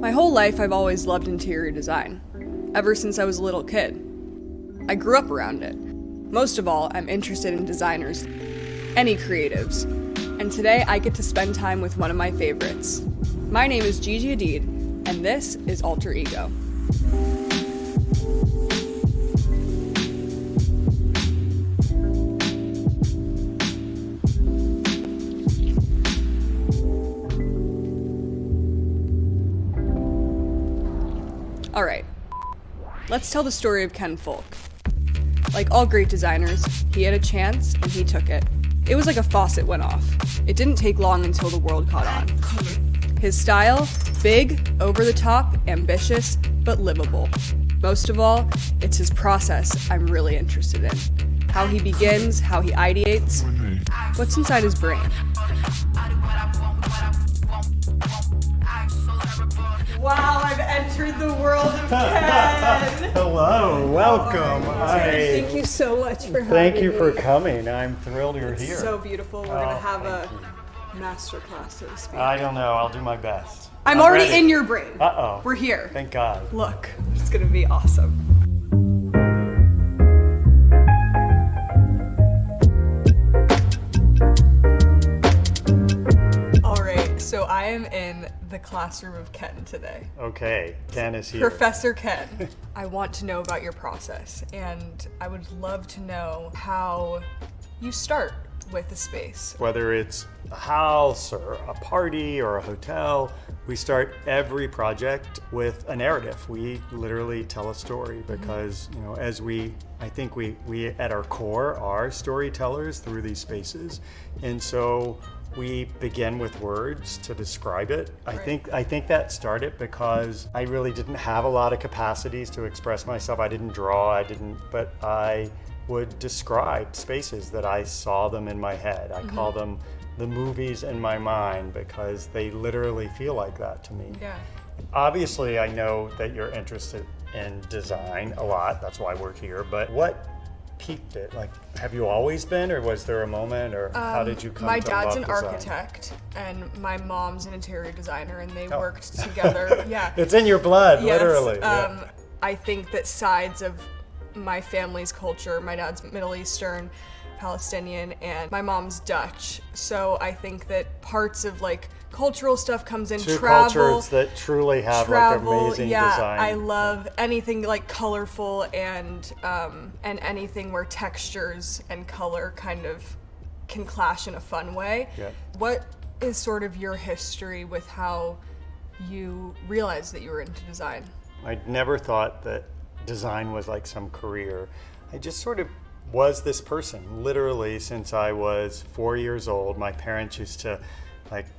My whole life I've always loved interior design, ever since I was a little kid. I grew up around it. Most of all, I'm interested in designers, any creatives, and today I get to spend time with one of my favorites. My name is Gigi Hadid, and this is Alter Ego. All right, let's tell the story of Ken Fulk. Like all great designers, he had a chance and he took it. It was like a faucet went off. It didn't take long until the world caught on. His style, big, over the top, ambitious, but livable. Most of all, it's his process I'm really interested in. How he begins, how he ideates, what's inside his brain. Wow, I've entered the world of Ken. Hello, welcome. Thank you so much for having me. Thank you for coming. I'm thrilled you're here. So beautiful. We're gonna have a master class, so to speak. I don't know. I'll do my best. I'm already ready. in your brain. Uh-oh. We're here. Thank God. Look, it's gonna be awesome. So I am in the classroom of Ken today. Okay, Ken is here. Professor Ken. I want to know about your process, and I would love to know how you start with a space. Whether it's a house or a party or a hotel, we start every project with a narrative. We literally tell a story because, I think we at our core are storytellers through these spaces. And so we begin with words to describe it. Right. I think that started because I really didn't have a lot of capacities to express myself. I didn't draw, but I would describe spaces that I saw them in my head. I call them the movies in my mind because they literally feel like that to me. Yeah. Obviously, I know that you're interested in design a lot. That's why we're here. But what piqued it? Like, have you always been, or was there a moment, or how did you come to love design? My dad's an architect, and my mom's an interior designer, and they worked together. Yeah. It's in your blood, Yes. literally. I think that sides of my family's culture, my dad's Middle Eastern, Palestinian, and my mom's Dutch. So I think that parts of cultural stuff comes in. Two travel, cultures that truly have amazing design. I love anything colorful and anything where textures and color kind of can clash in a fun way. Yeah. What is sort of your history with how you realized that you were into design? I never thought that design was like some career. I just sort of was this person, literally since I was 4 years old. My parents used to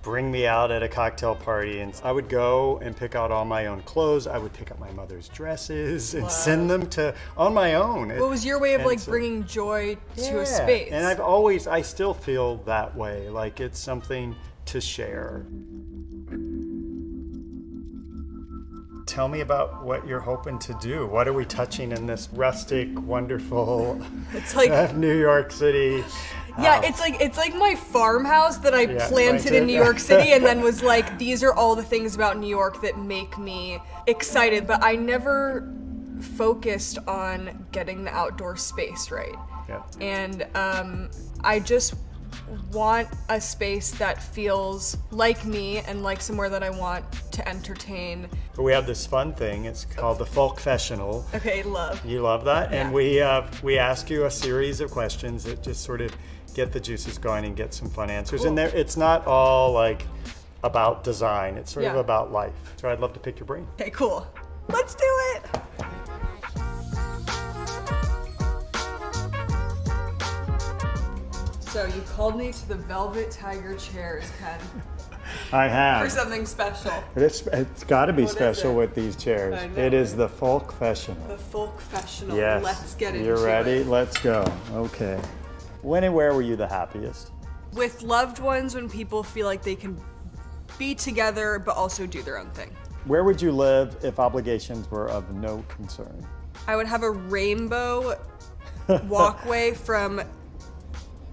bring me out at a cocktail party, and I would go and pick out all my own clothes. I would pick up my mother's dresses and send them on my own. What was your way of bringing joy to a space? And I still feel that way, like it's something to share. Tell me about what you're hoping to do. What are we touching in this rustic, wonderful it's like New York City Yeah, house? it's like my farmhouse that I planted in New York City and then was like, these are all the things about New York that make me excited, but I never focused on getting the outdoor space right. Yeah. And I just want a space that feels like me and like somewhere that I want to entertain. But we have this fun thing. It's called the FULKFESSIONal. Okay, love. You love that? Yeah. And we ask you a series of questions that just sort of get the juices going and get some fun answers. Cool. And it's not all about design. It's sort of Yeah. about life. So I'd love to pick your brain. Okay, cool. Let's do it. So you called me to the Velvet Tiger chairs, Ken, I for have. something special. It's got to be What is special it? with these chairs. I know. It is the FULKFESSIONal. The FULKFESSIONal. Yes. Let's get into You're ready? it. Let's go. Okay. When and where were you the happiest? With loved ones, when people feel like they can be together but also do their own thing. Where would you live if obligations were of no concern? I would have a rainbow walkway from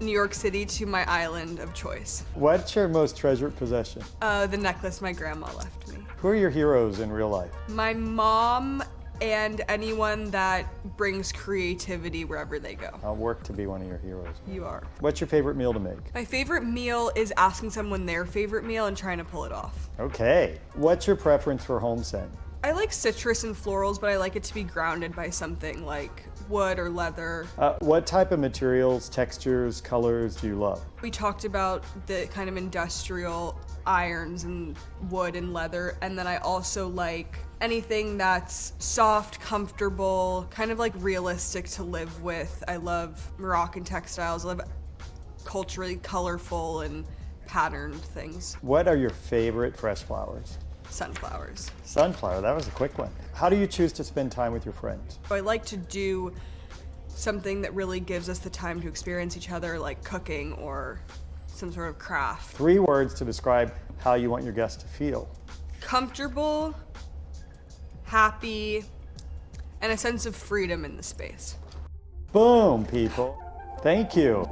New York City to my island of choice. What's your most treasured possession? The necklace my grandma left me. Who are your heroes in real life? My mom and anyone that brings creativity wherever they go. I'll work to be one of your heroes. You are. What's your favorite meal to make? My favorite meal is asking someone their favorite meal and trying to pull it off. Okay. What's your preference for home scent? I like citrus and florals, but I like it to be grounded by something like wood or leather. What type of materials, textures, colors do you love? We talked about the kind of industrial irons and wood and leather, and then I also like anything that's soft, comfortable, kind of like realistic to live with. I love Moroccan textiles. I love culturally colorful and patterned things. What are your favorite fresh flowers? Sunflowers. Sunflower, that was a quick one. How do you choose to spend time with your friends? I like to do something that really gives us the time to experience each other, like cooking or some sort of craft. 3 words to describe how you want your guests to feel. Comfortable, happy, and a sense of freedom in the space. Boom, people. Thank you.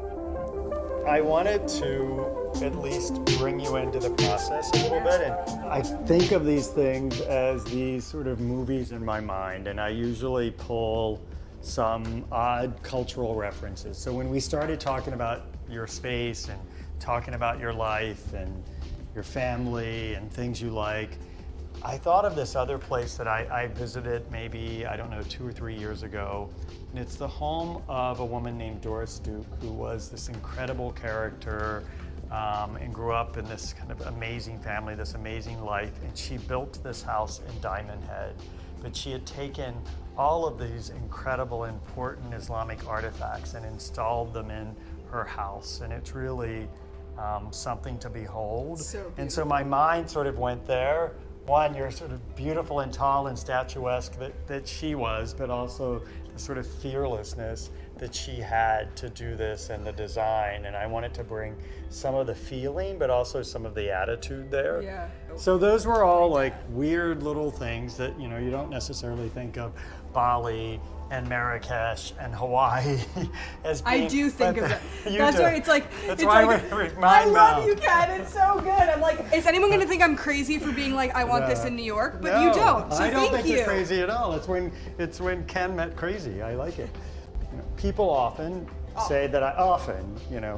I wanted to at least bring you into the process a little bit, and I think of these things as these sort of movies in my mind, and I usually pull some odd cultural references. So when we started talking about your space and talking about your life and your family and things you like, I thought of this other place that I visited maybe, I don't know, 2 or 3 years ago. And it's the home of a woman named Doris Duke, who was this incredible character and grew up in this kind of amazing family, this amazing life. And she built this house in Diamond Head. But she had taken all of these incredible, important Islamic artifacts and installed them in her house. And it's really something to behold. And so my mind sort of went there. One, you're sort of beautiful and tall and statuesque that she was, but also the sort of fearlessness that she had to do this and the design. And I wanted to bring some of the feeling, but also some of the attitude there. Yeah. So those were all like weird little things that, you know, you don't necessarily think of Bali and Marrakesh and Hawaii as being, I do think of that. You That's do. why it's like, That's it's why like, we're I mind love bound. you, Ken. It's so good. I'm like, is anyone gonna think I'm crazy for being like, I want this in New York? But you don't. So I don't thank think you. you're crazy at all. It's when Ken met crazy. I like it. You know, people often say that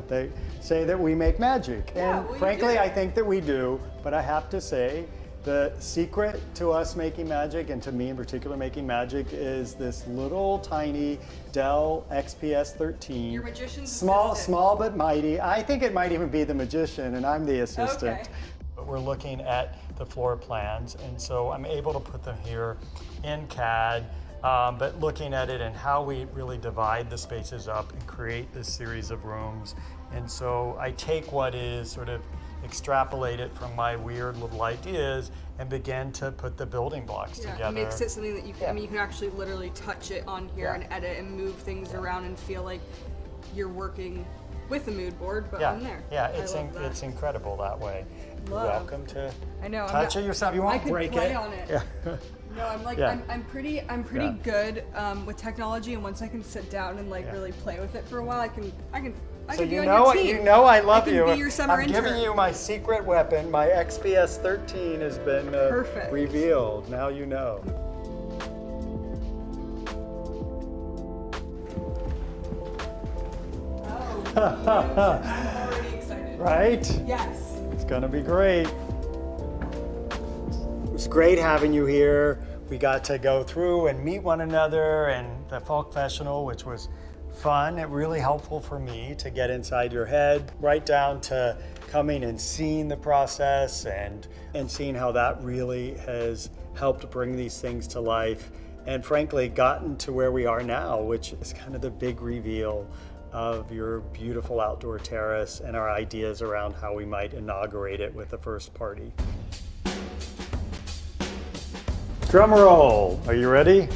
they say that we make magic, Yeah, and well, you frankly, do. I think that we do. But I have to say, the secret to us making magic, and to me in particular making magic, is this little tiny Dell XPS 13. Your magician's small, assistant. small but mighty. I think it might even be the magician, and I'm the assistant. Okay. But we're looking at the floor plans, and so I'm able to put them here in CAD, but looking at it and how we really divide the spaces up and create this series of rooms. And so I take what is sort of extrapolate it from my weird little ideas and begin to put the building blocks Yeah, together. it makes it something that you can, Yeah. I mean, you can actually literally touch it on here Yeah. and edit and move things around and feel like you're working with a mood board, but Yeah, on there. yeah, I love that. it's incredible that way. You're Love. welcome to I know. touch it yourself. You won't I could break play it. on it. Yeah. No, I'm like, Yeah. I'm pretty Yeah. good with technology, and once I can sit down and like Yeah. really play with it for a while, I can So be you on know, your team. you know I love I can you. be your summer I'm giving intern. you my secret weapon. My XPS 13 has been Perfect. revealed. Now you know. Oh, I'm already excited. Right? Yes. It's gonna be great. It was great having you here. We got to go through and meet one another and the FULKFESSIONAL, which was fun and really helpful for me to get inside your head, right down to coming and seeing the process and seeing how that really has helped bring these things to life, and frankly gotten to where we are now, which is kind of the big reveal of your beautiful outdoor terrace and our ideas around how we might inaugurate it with the first party. Drum roll, are you ready?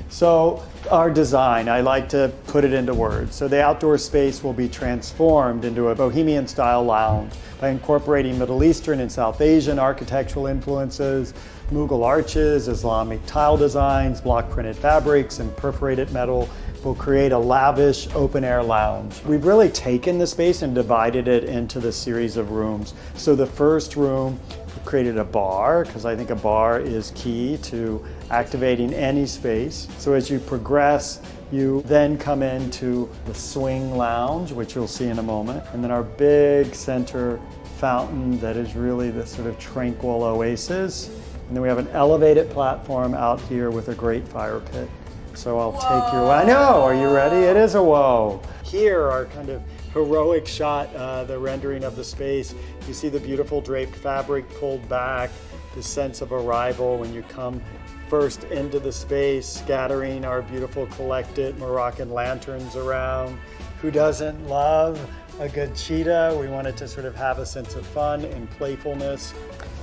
So our design, I like to put it into words. So the outdoor space will be transformed into a bohemian style lounge by incorporating Middle Eastern and South Asian architectural influences, Mughal arches, Islamic tile designs, block printed fabrics, and perforated metal will create a lavish open-air lounge. We've really taken the space and divided it into the series of rooms. So the first room, we created a bar, because I think a bar is key to activating any space. So as you progress, you then come into the swing lounge, which you'll see in a moment, and then our big center fountain that is really this sort of tranquil oasis. And then we have an elevated platform out here with a great fire pit. So I'll take you, I know, are you ready? It is a whoa. Here, our kind of heroic shot, the rendering of the space. You see the beautiful draped fabric pulled back, the sense of arrival when you come first into the space, scattering our beautiful collected Moroccan lanterns around. Who doesn't love a good cheetah? We wanted to sort of have a sense of fun and playfulness.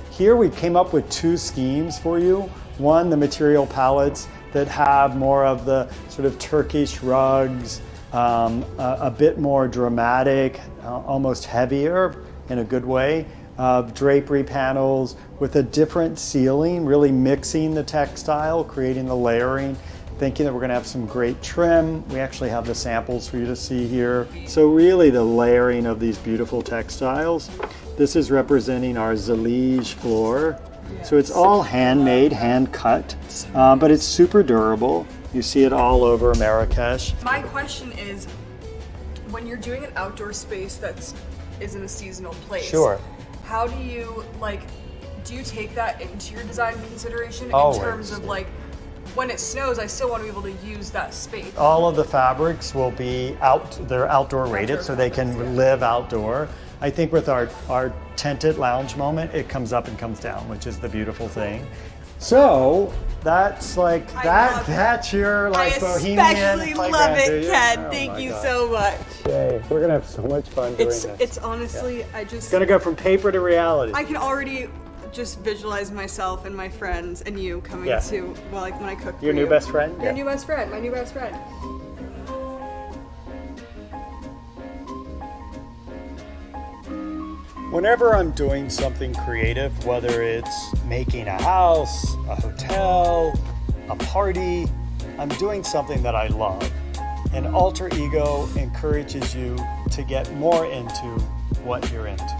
Here we came up with two schemes for you. One, the material palettes that have more of the sort of Turkish rugs, a bit more dramatic, almost heavier in a good way, drapery panels with a different ceiling, really mixing the textile, creating the layering, thinking that we're gonna have some great trim. We actually have the samples for you to see here. So really the layering of these beautiful textiles. This is representing our Zalige floor. So it's all handmade, hand cut, but it's super durable. You see it all over Marrakesh. My question is, when you're doing an outdoor space is in a seasonal place, Sure. how do you do you take that into your design consideration Always. in terms of when it snows, I still want to be able to use that space? All of the fabrics will be they're outdoor rated, so they can live outdoor. I think with our tented lounge moment, it comes up and comes down, which is the beautiful thing. So that's that's your bohemian. I especially love it, Ken. Oh Thank my you God. so much. Yay. We're gonna have so much fun doing this. It's honestly, I just It's gonna go from paper to reality. I can already just visualize myself and my friends and you coming Yeah. to when I cook for Your new you. best friend? Your new best friend, my new best friend. Whenever I'm doing something creative, whether it's making a house, a hotel, a party, I'm doing something that I love. And alter ego encourages you to get more into what you're into.